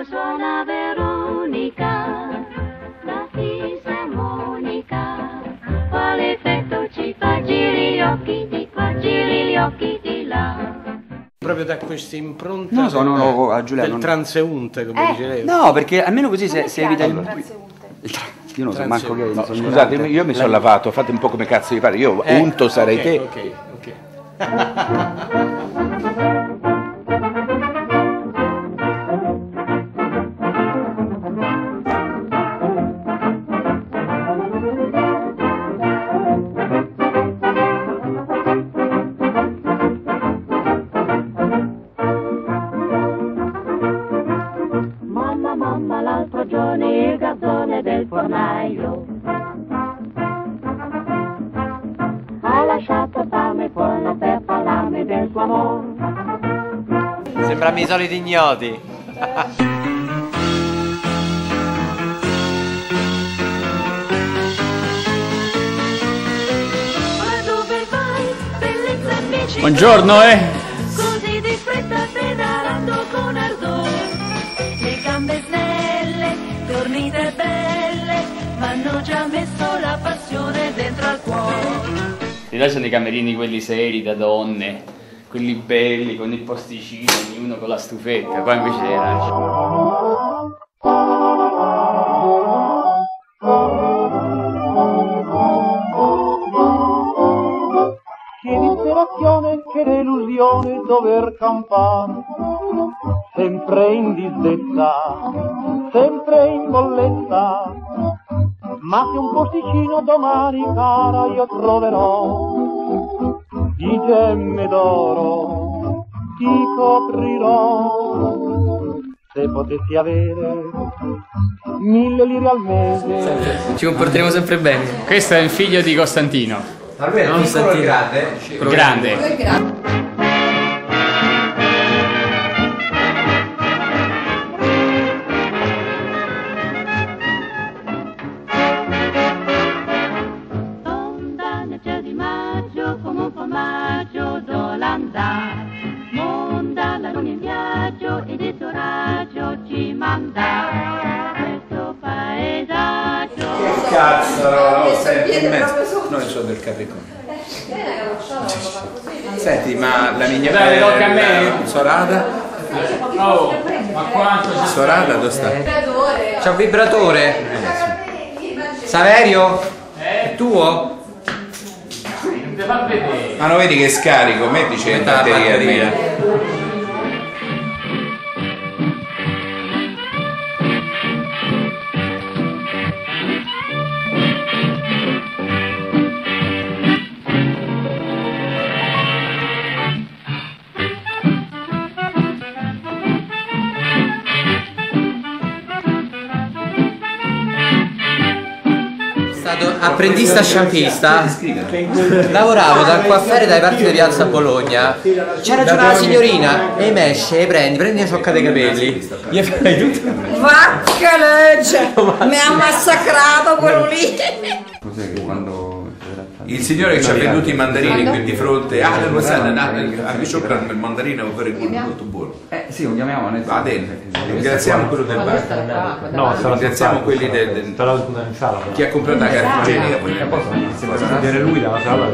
suona Veronica, la fisarmonica, quale effetto ci fa, giri gli occhi di qua, giri gli occhi di là. Proprio da questa impronta del transeunte, come dice lei. No, perché almeno così si evita il... Io non so manco che... No, scusate, io mi sono lavato, fate un po' come cazzo vi pare, io unto sarei te. Ok. Mamma, l'altro giorno il garzone del fornaio ha lasciato fame buona per parlarmi del suo amore. Sembrano i soliti ignoti. Ma dove vai, bellezza invece? Buongiorno, Così di fretta pedalando con ardore. Le gambe snelle, dormite belle, m'hanno già messo la passione dentro al cuore. Di là sono i camerini quelli seri da donne, quelli belli con il posticino, ognuno con la stufetta, qua invece era... Che disperazione, che delusione dover campare, sempre in disdetta, sempre in bolletta, ma che un posticino domani, cara, io troverò, di gemme d'oro ti coprirò, se potessi avere 1000 lire al mese. Ci comporteremo sempre bene. Questo è il figlio di Costantino. Ma lui è Costantino grande? Grande. Di maggio come un formaggio d'Olanda, monda la luna in viaggio ed il suo raggio ci manda questo paesaggio. Che cazzo, senti in mezzo. No, io sono del Capricorno. Senti, ma la mia Dai, tocca a me. Sorada? Oh, ma quanto ci Sorada dove sta? C'è un vibratore. Saverio? È tuo? Non ti fa vedere. Ma non vedi che scarico? Mettici le batterie almeno. Apprendista sciampista, lavoravo dal coiffere dai parti di Piazza Bologna. C'ha ragione la signorina, e mi esce, prendi e ciocca dei capelli. Gli fai tutto. Vacca legge! Mi ha massacrato quello lì! Cos'è che quando... Il signore che ci ha venduto i mandarini qui di fronte, lo sai, a Bicocca il mandarino è un vero molto buono. sì, lo chiamiamo adesso. Va bene, ringraziamo quello del bar. No, ringraziamo quelli del... Sarà in sala. Chi ha comprato la carta igienica. Posso vedere lui dalla sala?